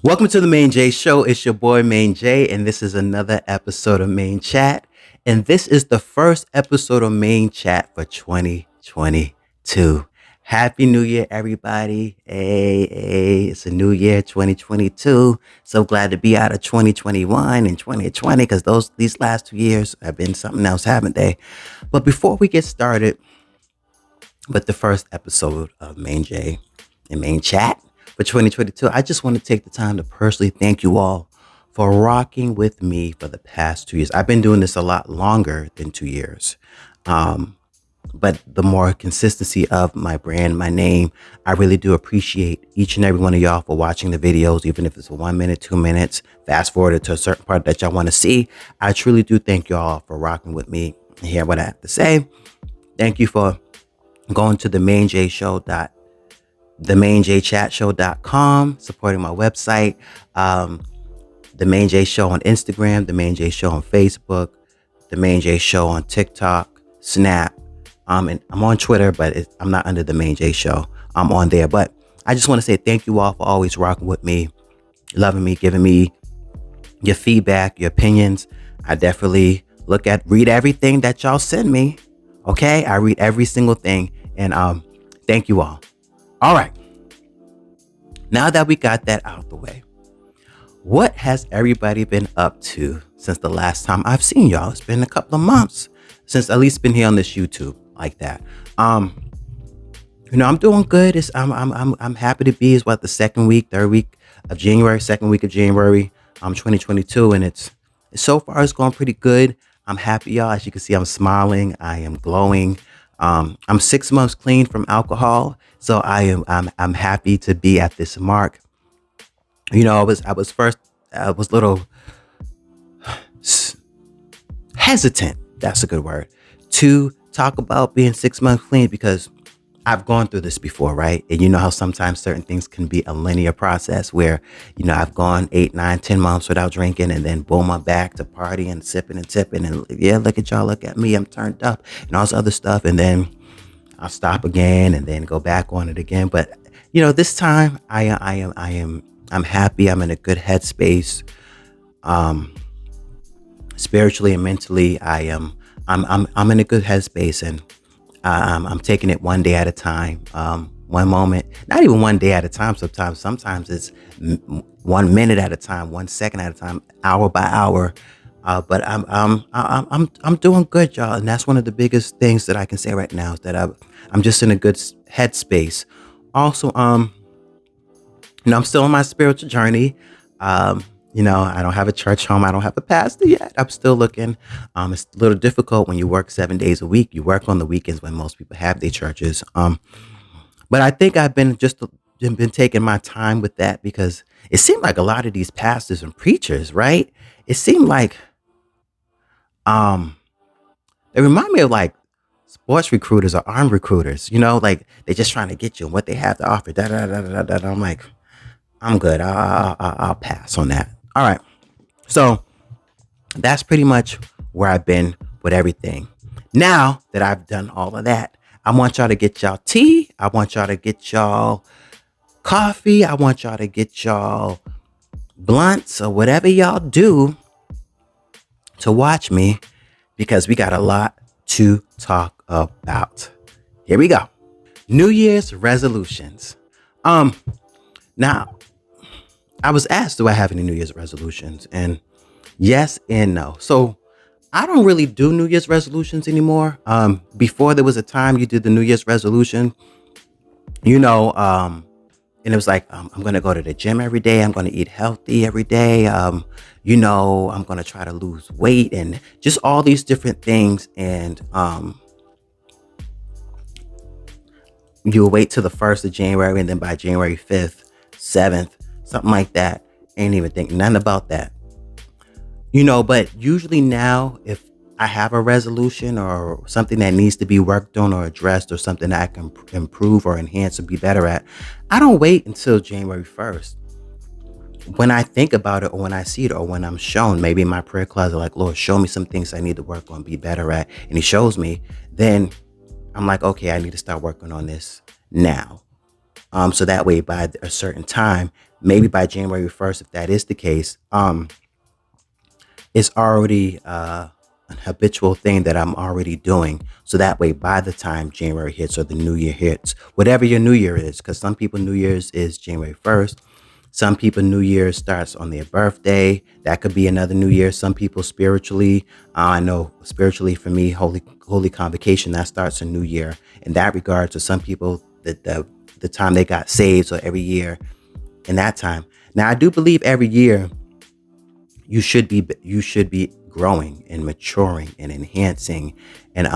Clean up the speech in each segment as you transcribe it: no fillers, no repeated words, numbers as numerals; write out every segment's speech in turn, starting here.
Welcome to the MaineJ Show. It's your boy MaineJ, and this is another episode of Maine-Chat. And this is the first episode of Maine-Chat for 2022. Happy New Year, everybody. Hey, it's a new year, 2022. So glad to be out of 2021 and 2020 because these last 2 years have been something else, haven't they? But before we get started with the first episode of MaineJ and Maine-Chat for 2022, I just want to take the time to personally thank you all for rocking with me for the past 2 years. I've been doing this a lot longer than 2 years. But the more consistency of my brand, my name, I really do appreciate each and every one of y'all for watching the videos, even if it's 1 minute, 2 minutes, fast forward to a certain part that y'all want to see. I truly do thank y'all for rocking with me and hear what I have to say. Thank you for going to the MaineJ Show themainjchatshow.com, supporting my website, the MaineJ Show on Instagram, the MaineJ Show on Facebook, the MaineJ Show on TikTok, Snap, and I'm on Twitter, but I'm not under the MaineJ Show. I'm on there, but I just want to say thank you all for always rocking with me, loving me, giving me your feedback, your opinions. I definitely read everything that y'all send me. Okay, I read every single thing, and thank you all. All right. Now that we got that out of the way, what has everybody been up to since the last time I've seen y'all? It's been a couple of months since at least been here on this YouTube like that. I'm doing good. I'm happy to be. It's what, the third week of January, 2022, and it's so far it's going pretty good. I'm happy, y'all. As you can see, I'm smiling. I am glowing. I'm 6 months clean from alcohol, so I'm happy to be at this mark. I was a little hesitant. That's a good word, to talk about being 6 months clean because I've gone through this before, right? And you know how sometimes certain things can be a linear process where, I've gone 8, 9, 10 months without drinking, and then boom, I'm back to partying and sipping and tipping. And yeah, look at y'all, look at me, I'm turned up and all this other stuff. And then I'll stop again and then go back on it again. But, this time I'm happy. I'm in a good headspace. Spiritually and mentally, I'm in a good headspace, and I'm taking it one day at a time, one moment, not even one day at a time. Sometimes it's 1 minute at a time, 1 second at a time, hour by hour. But I'm doing good, y'all, and that's one of the biggest things that I can say right now is that I'm just in a good headspace. Also, I'm still on my spiritual journey. I don't have a church home. I don't have a pastor yet. I'm still looking. It's a little difficult when you work 7 days a week. You work on the weekends when most people have their churches. But I think I've been taking my time with that because it seemed like a lot of these pastors and preachers, right? It seemed like they remind me of like sports recruiters or armed recruiters. Like they're just trying to get you and what they have to offer. Da, da, da, da, da, da. I'm like, I'm good. I'll pass on that. All right. So that's pretty much where I've been with everything. Now that I've done all of that, I want y'all to get y'all tea. I want y'all to get y'all coffee. I want y'all to get y'all blunts or whatever y'all do to watch me because we got a lot to talk about. Here we go. New Year's resolutions. Now, I was asked, do I have any New Year's resolutions? And yes and no. So I don't really do New Year's resolutions anymore. Before there was a time you did the New Year's resolution, and it was like, I'm going to go to the gym every day. I'm going to eat healthy every day. I'm going to try to lose weight and just all these different things. And you'll wait till the 1st of January, and then by January 5th, 7th, something like that. Ain't even think nothing about that. But usually now, if I have a resolution or something that needs to be worked on or addressed or something that I can improve or enhance or be better at, I don't wait until January 1st. When I think about it or when I see it or when I'm shown, maybe in my prayer closet, like, Lord, show me some things I need to work on, be better at. And he shows me, then I'm like, okay, I need to start working on this now. So that way by a certain time, maybe by January 1st, if that is the case, it's already an habitual thing that I'm already doing. So that way, by the time January hits or the new year hits, whatever your new year is, because some people New Year's is January 1st. Some people New Year's starts on their birthday. That could be another New Year. Some people spiritually, I know spiritually for me, Holy Convocation, that starts a new year. In that regard, to some people, the time they got saved, so every year in that time. Now, I do believe every year you should be growing and maturing and enhancing and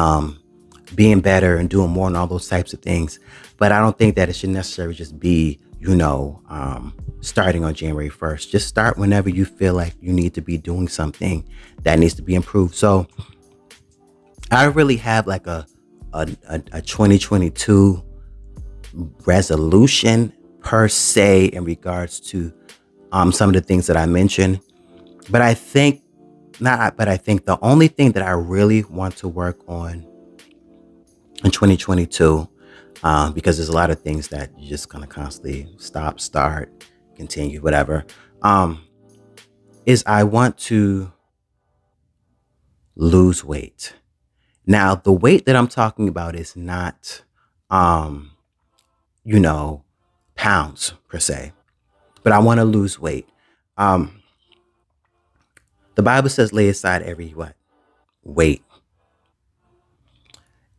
being better and doing more and all those types of things. But I don't think that it should necessarily just be, starting on January 1st. Just start whenever you feel like you need to be doing something that needs to be improved. So I don't really have like a 2022 resolution per se in regards to some of the things that I mentioned. But I think not, but I think the only thing that I really want to work on in 2022, because there's a lot of things that you just kind of constantly stop, start, continue, whatever, um, is I want to lose weight. Now, the weight that I'm talking about is not, um, you know, pounds per se, but I want to lose weight. Um, the Bible says, lay aside every what? Weight.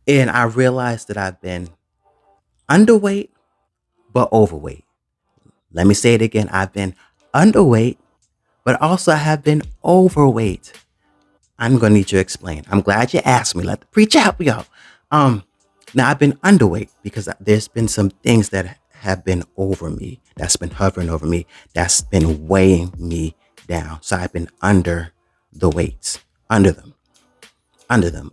And I realized that I've been underweight, but overweight. Let me say it again. I've been underweight, but also I have been overweight. I'm gonna need you to explain. I'm glad you asked me. Let the preacher help you out. Um, Now I've been underweight because there's been some things that have been over me, that's been hovering over me, that's been weighing me down. So I've been under the weights, under them,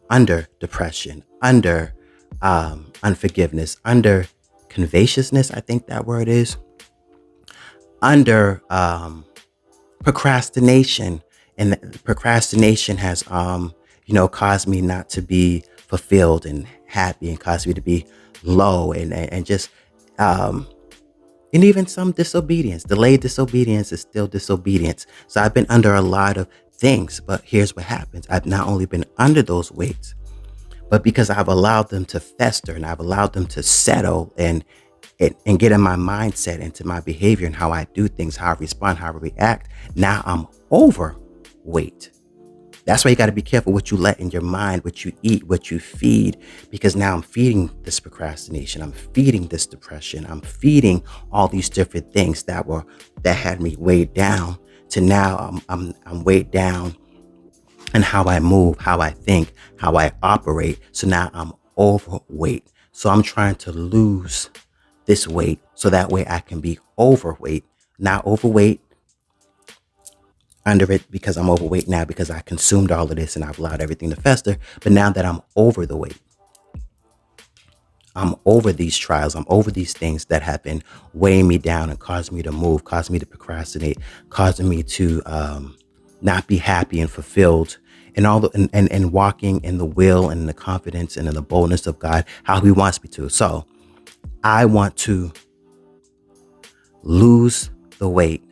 under depression, under unforgiveness, under convaciousness. I think that word is under procrastination, and procrastination has caused me not to be fulfilled and happy, and caused me to be low, and just um and even some disobedience. Delayed disobedience is still disobedience. So I've been under a lot of things, but here's what happens. I've not only been under those weights, but because I've allowed them to fester and I've allowed them to settle and get in my mindset, into my behavior and how I do things, how I respond, how I react. Now I'm overweight. That's why you got to be careful what you let in your mind, what you eat, what you feed, because now I'm feeding this procrastination. I'm feeding this depression. I'm feeding all these different things that had me weighed down, to now I'm weighed down and how I move, how I think, how I operate. So now I'm overweight. So I'm trying to lose this weight so that way I can be overweight. Not overweight under it because I'm overweight now because I consumed all of this and I've allowed everything to fester. But now that I'm over the weight, I'm over these trials, I'm over these things that have been weighing me down and causing me to move, causing me to procrastinate, causing me to not be happy and fulfilled, and and walking in the will and the confidence and in the boldness of God, how He wants me to. So I want to lose the weight.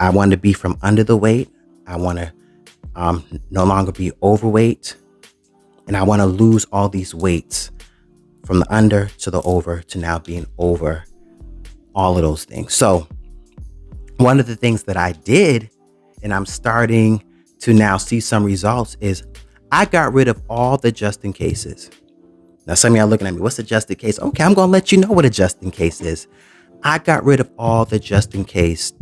I want to be from under the weight. I want to no longer be overweight. And I want to lose all these weights from the under to the over to now being over all of those things. So one of the things that I did, and I'm starting to now see some results, is I got rid of all the just in cases. Now, some of y'all looking at me, what's a just in case? Okay, I'm going to let you know what a just in case is. I got rid of all the just in case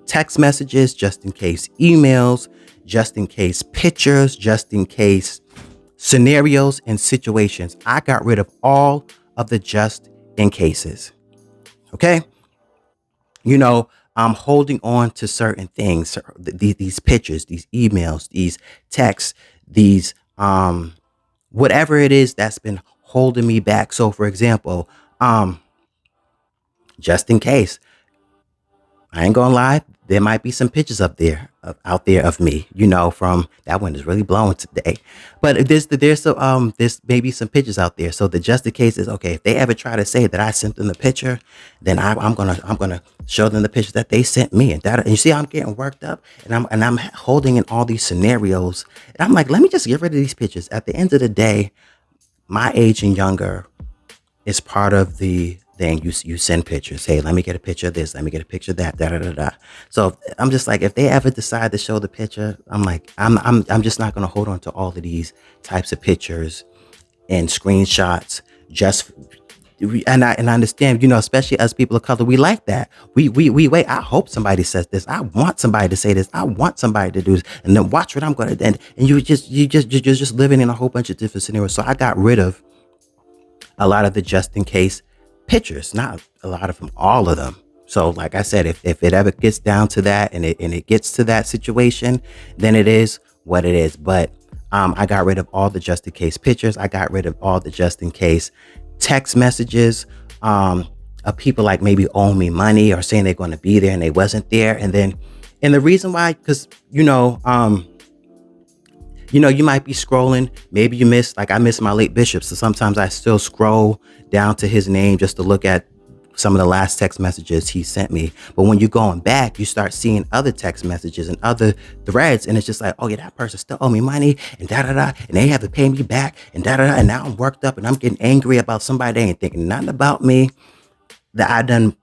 text messages, just in case emails, just in case pictures, just in case scenarios and situations. I got rid of all of the just in cases. Okay. I'm holding on to certain things, these pictures, these emails, these texts, these, whatever it is that's been holding me back. So for example, just in case, I ain't gonna lie, there might be some pictures up there out there of me, from that one is really blowing today. But there's maybe some pictures out there. So the just in case is okay. If they ever try to say that I sent them the picture, then I'm gonna show them the picture that they sent me. And you see, I'm getting worked up, and I'm holding in all these scenarios. And I'm like, let me just get rid of these pictures. At the end of the day, my age and younger is part of the thing. You send pictures. Hey, let me get a picture of this. Let me get a picture of that. Da da da da. So I'm just like, if they ever decide to show the picture, I'm like, I'm just not gonna hold on to all of these types of pictures and screenshots. Just and I understand, especially as people of color, we like that. We wait. I hope somebody says this. I want somebody to say this. I want somebody to do this, and then watch what I'm gonna. And you're just living in a whole bunch of different scenarios. So I got rid of a lot of the just in case pictures, not a lot of them, all of them. So like I said, if it ever gets down to that and it gets to that situation, then it is what it is. But I got rid of all the just in case pictures. I got rid of all the just in case text messages of people like maybe owing me money or saying they're going to be there and they wasn't there. And the reason why, because you might be scrolling. Maybe you miss, like I miss my late bishop. So sometimes I still scroll down to his name just to look at some of the last text messages he sent me. But when you're going back, you start seeing other text messages and other threads. And it's just like, oh yeah, that person still owe me money and da da da. And they have to pay me back and da da da. And now I'm worked up and I'm getting angry about somebody. They ain't thinking nothing about me. That I done,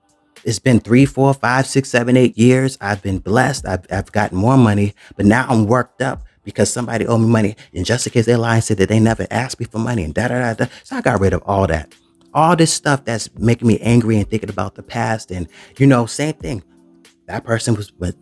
it's been 3, 4, 5, 6, 7, 8 years. I've been blessed. I've gotten more money, but now I'm worked up because somebody owed me money. And just in case they lie and said that they never asked me for money and da da da da. So I got rid of all that. All this stuff that's making me angry and thinking about the past. And, same thing. That person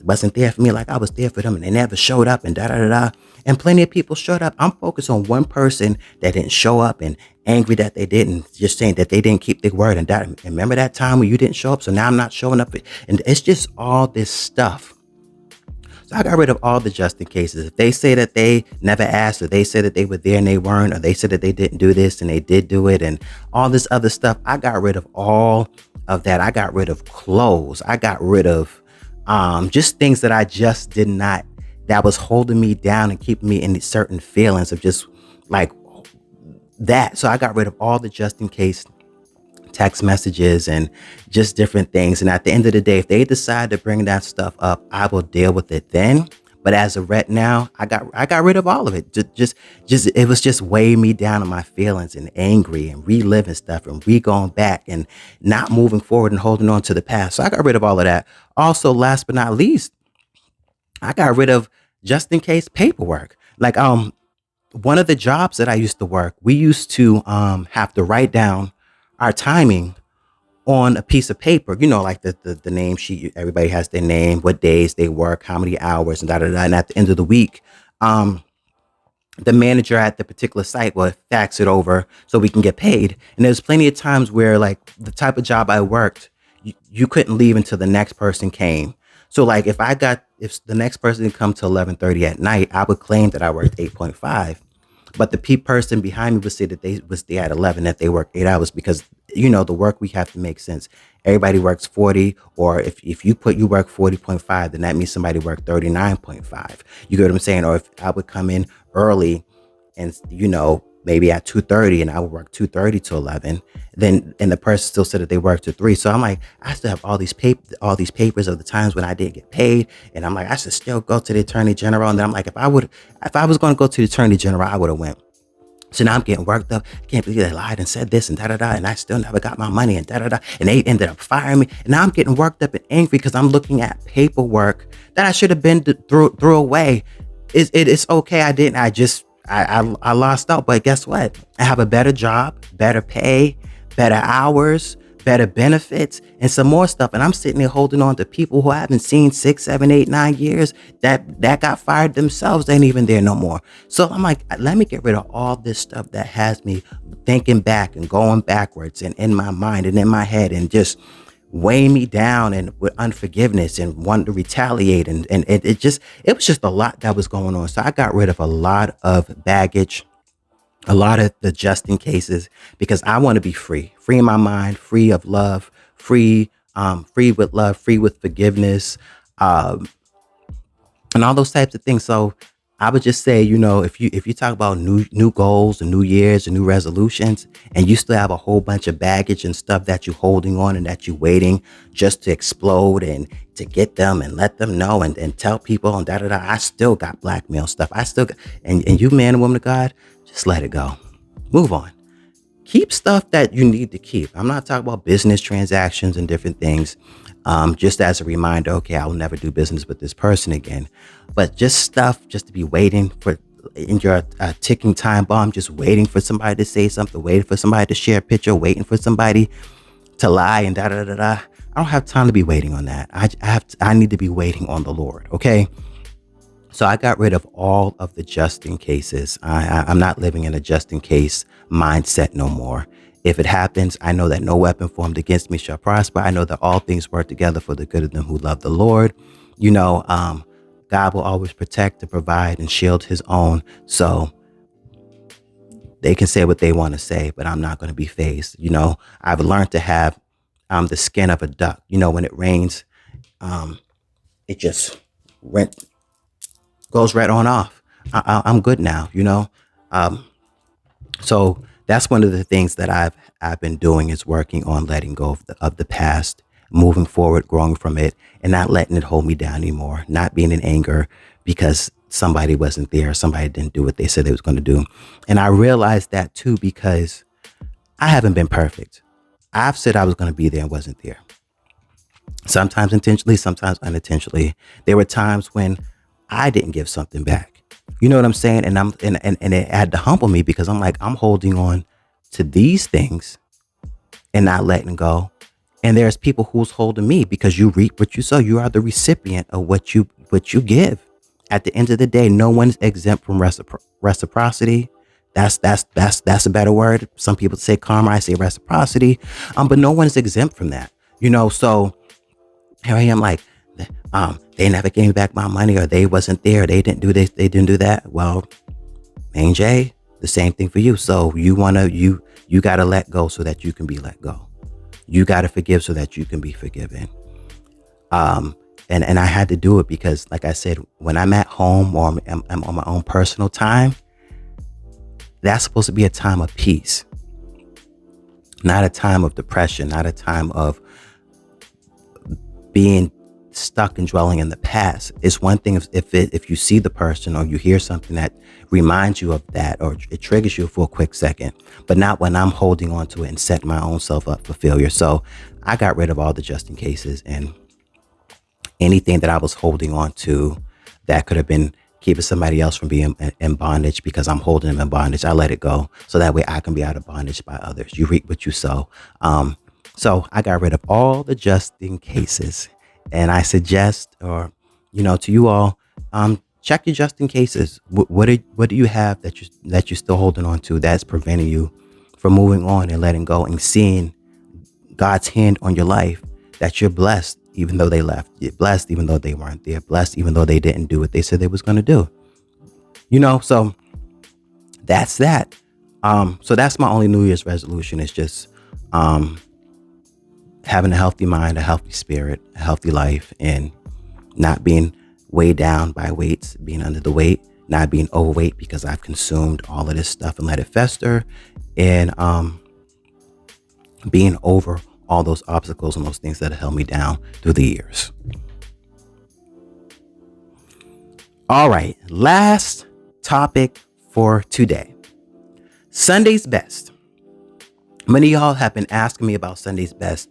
wasn't there for me like I was there for them, and they never showed up and da da da da. And plenty of people showed up. I'm focused on one person that didn't show up and angry that they didn't, just saying that they didn't keep their word. And remember that time when you didn't show up, so now I'm not showing up. And it's just all this stuff. So I got rid of all the just in cases. If they say that they never asked, or they said that they were there and they weren't, or they said that they didn't do this and they did do it, and all this other stuff, I got rid of all of that. I got rid of clothes. I got rid of just things that I just did not, that was holding me down and keeping me in these certain feelings of just like that. So I got rid of all the just in case text messages and just different things. And at the end of the day, if they decide to bring that stuff up, I will deal with it then. But as of right now, I got rid of all of it. Just it was just weighing me down on my feelings and angry and reliving stuff and going back and not moving forward and holding on to the past. So I got rid of all of that. Also, last but not least, I got rid of just in case paperwork. Like one of the jobs that I used to work, we used to have to write down our timing on a piece of paper, like the name sheet. Everybody has their name, what days they work, how many hours, and da da da. And at the end of the week, the manager at the particular site will fax it over so we can get paid. And there's plenty of times where, like, the type of job I worked, you couldn't leave until the next person came. So like if the next person didn't come till 11:30 at night, I would claim that I worked 8.5. But the person behind me would say that they was there at 11, that they work 8 hours, because the work week have to make sense. Everybody works 40, or if you work 40.5, then that means somebody worked 39.5. You get what I'm saying? Or if I would come in early and maybe at 2:30 and I would work 2:30 to 11, then and the person still said that they worked to 3. So I'm like, I still have all these papers of the times when I didn't get paid, and I'm like, I should still go to the attorney general. And then I'm like, if I was going to go to the attorney general, I would have went. So now I'm getting worked up. I can't believe they lied and said this and da da da, and I still never got my money and da da da, and they ended up firing me. And now I'm getting worked up and angry because I'm looking at paperwork that I should have been threw away. It's okay. I didn't. I lost out, but guess what? I have a better job, better pay, better hours, better benefits, and some more stuff. And I'm sitting there holding on to people who I haven't seen 6, 7, 8, 9 years that got fired themselves. They ain't even there no more. So I'm like, let me get rid of all this stuff that has me thinking back and going backwards and in my mind and in my head and just weighing me down and with unforgiveness and wanting to retaliate. And it was just a lot that was going on. So I got rid of a lot of baggage, a lot of the just in cases, because I want to be free in my mind, free of love, free with love, free with forgiveness. um, and all those types of things. So I would just say, if you talk about new goals and new years and new resolutions, and you still have a whole bunch of baggage and stuff that you're holding on and that you're waiting just to explode and to get them and let them know and tell people and da da da. I still got blackmail stuff. I still got, and you man and woman of God, just let it go. Move on. Keep stuff that you need to keep. I'm not talking about business transactions and different things. Just as a reminder, okay, I will never do business with this person again. But just stuff just to be waiting for in your ticking time bomb, just waiting for somebody to say something, waiting for somebody to share a picture, waiting for somebody to lie and da da da da. I don't have time to be waiting on that. I need to be waiting on the Lord. Okay. So I got rid of all of the just in cases. I'm not living in a just in case mindset no more. If it happens, I know that no weapon formed against me shall prosper. I know that all things work together for the good of them who love the Lord. God will always protect and provide and shield his own. So they can say what they want to say, but I'm not going to be fazed. I've learned to have the skin of a duck. When it rains, it just rent goes right on off. I'm good now. Um, so that's one of the things that I've been doing is working on letting go of the past, moving forward, growing from it, and not letting it hold me down anymore. Not being in anger because somebody wasn't there, somebody didn't do what they said they was going to do, and I realized that too because I haven't been perfect. I've said I was going to be there and wasn't there. Sometimes intentionally, sometimes unintentionally. There were times when I didn't give something back. You know what I'm saying? And it had to humble me because I'm like, I'm holding on to these things and not letting go. And there's people who's holding me because you reap what you sow. You are the recipient of what you give. At the end of the day, no one's exempt from reciprocity. That's a better word. Some people say karma, I say reciprocity. But no one's exempt from that. So here I am like, they never gave me back my money, or they wasn't there. They didn't do this. They didn't do that. Well, MaineJ, the same thing for you. So you got to let go so that you can be let go. You got to forgive so that you can be forgiven. And I had to do it because, like I said, when I'm at home or I'm on my own personal time, that's supposed to be a time of peace, not a time of depression, not a time of being stuck and dwelling in the past. It's one thing if you see the person or you hear something that reminds you of that, or it triggers you for a quick second, but not when I'm holding on to it and setting my own self up for failure. So I got rid of all the just in cases, and anything that I was holding on to that could have been keeping somebody else from being in bondage because I'm holding them in bondage, I let it go so that way I can be out of bondage by others. You reap what you sow. So I got rid of all the just in cases, and I suggest, or to you all, check your just in cases. What do you have that you're still holding on to that's preventing you from moving on and letting go and seeing God's hand on your life? That you're blessed even though they left. You're blessed even though they weren't there. Blessed even though they didn't do what they said they was going to do. So that's that. So that's my only New Year's resolution is just having a healthy mind, a healthy spirit, a healthy life, and not being weighed down by weights, being under the weight, not being overweight because I've consumed all of this stuff and let it fester, and being over all those obstacles and those things that have held me down through the years. All right, last topic for today. Sunday's best. Many of y'all have been asking me about Sunday's best.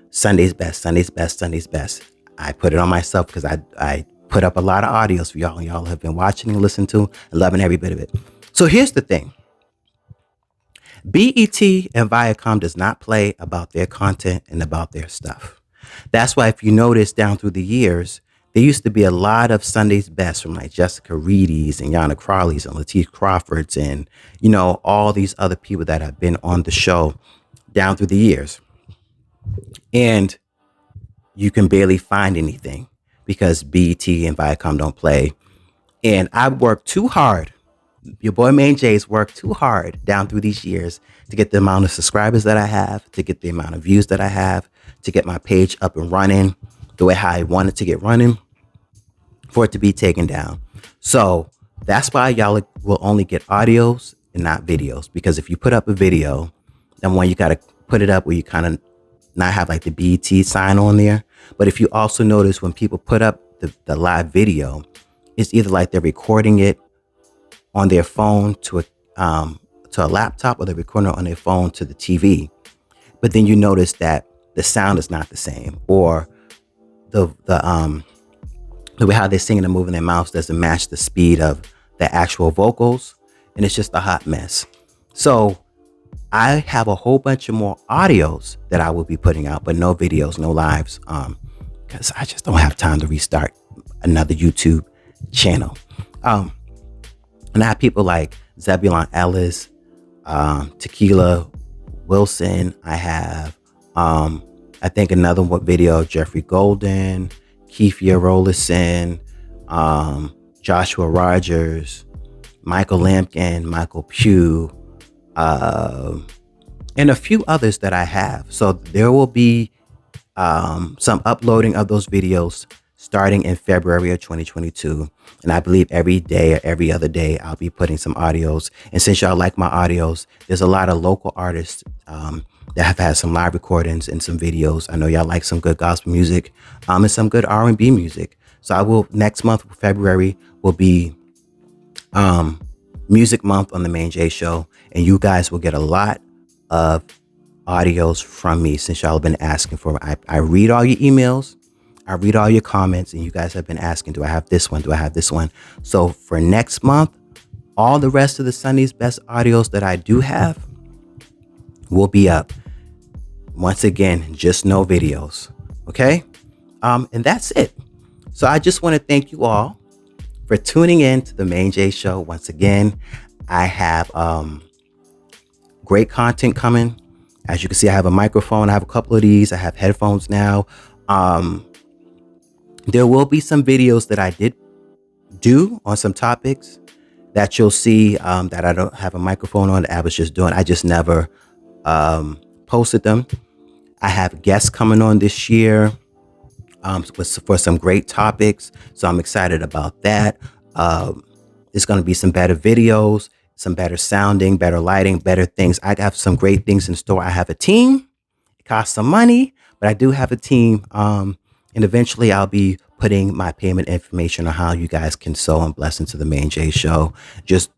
Sunday's best, Sunday's best, Sunday's best. I put it on myself because I put up a lot of audios for y'all, and y'all have been watching and listening to and loving every bit of it. So here's the thing. BET and Viacom does not play about their content and about their stuff. That's why if you notice down through the years, there used to be a lot of Sunday's best from like Jessica Reedy's and Yana Crawley's and Lateef Crawford's and, all these other people that have been on the show down through the years. And you can barely find anything because BET and Viacom don't play. And I worked too hard. Your boy MaineJ's worked too hard down through these years to get the amount of subscribers that I have, to get the amount of views that I have, to get my page up and running the way how I wanted to get running. for it to be taken down. So that's why y'all will only get audios and not videos. Because if you put up a video, then one, you got to put it up where you kind of not have like the BET sign on there. But if you also notice when people put up the live video, it's either like they're recording it on their phone to a laptop, or they're recording it on their phone to the TV. But then you notice that the sound is not the same, or the way how they're singing and moving their mouths doesn't match the speed of the actual vocals, and it's just a hot mess. So I have a whole bunch of more audios that I will be putting out, but no videos, no lives, because I just don't have time to restart another YouTube channel. And I have people like Zebulon Ellis, Tequila Wilson. I have, I think another video, Jeffrey Golden, Keithia Rollison, Joshua Rogers, Michael Lampkin, Michael Pugh, and a few others that I have. So there will be some uploading of those videos starting in February of 2022. And I believe every day or every other day, I'll be putting some audios. And since y'all like my audios, there's a lot of local artists that have had some live recordings and some videos. I know y'all like some good gospel music and some good R&B music. So I will, next month, February, will be Music Month on the MaineJ Show. And you guys will get a lot of audios from me since y'all have been asking for it. I read all your emails. I read all your comments, and you guys have been asking, do I have this one? Do I have this one? So for next month, all the rest of the Sunday's Best audios that I do have will be up. Once again, just no videos. Okay? And that's it. So I just want to thank you all for tuning in to the MaineJ Show. Once again, I have great content coming. As you can see, I have a microphone. I have a couple of these. I have headphones now. There will be some videos that I did do on some topics that you'll see that I don't have a microphone on. I was just doing. I just never posted them. I have guests coming on this year for some great topics. So I'm excited about that. There's going to be some better videos, some better sounding, better lighting, better things. I have some great things in store. I have a team. It costs some money, but I do have a team. And eventually I'll be putting my payment information on how you guys can sow and bless into the MaineJ Show. Just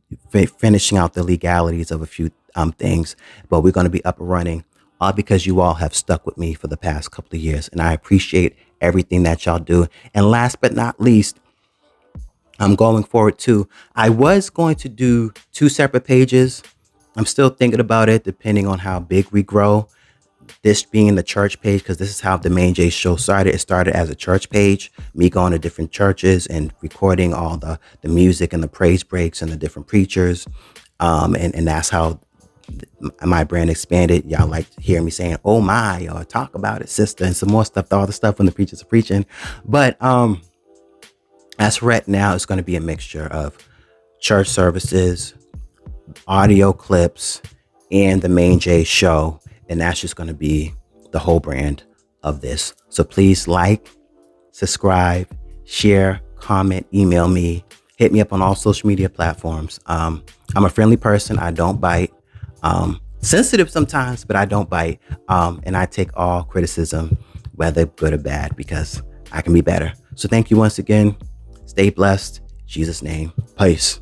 finishing out the legalities of a few things, but we're going to be up and running, all because you all have stuck with me for the past couple of years. And I appreciate everything that y'all do. And last but not least, I'm going forward too. I was going to do 2 separate pages. I'm still thinking about it, depending on how big we grow. This being the church page, because this is how the MaineJ Show started. It started as a church page, me going to different churches and recording all the music and the praise breaks and the different preachers. And that's how my brand expanded. Y'all like to hear me saying, oh my, or talk about it, sister, and some more stuff, all the stuff when the preachers are preaching. But as for right now, it's going to be a mixture of church services, audio clips, and the MaineJ Show. And that's just going to be the whole brand of this. So please like, subscribe, share, comment, email me, hit me up on all social media platforms. I'm a friendly person. I don't bite. Sensitive sometimes, but I don't bite. And I take all criticism, whether good or bad, because I can be better. So thank you once again. Stay blessed. In Jesus' name. Peace.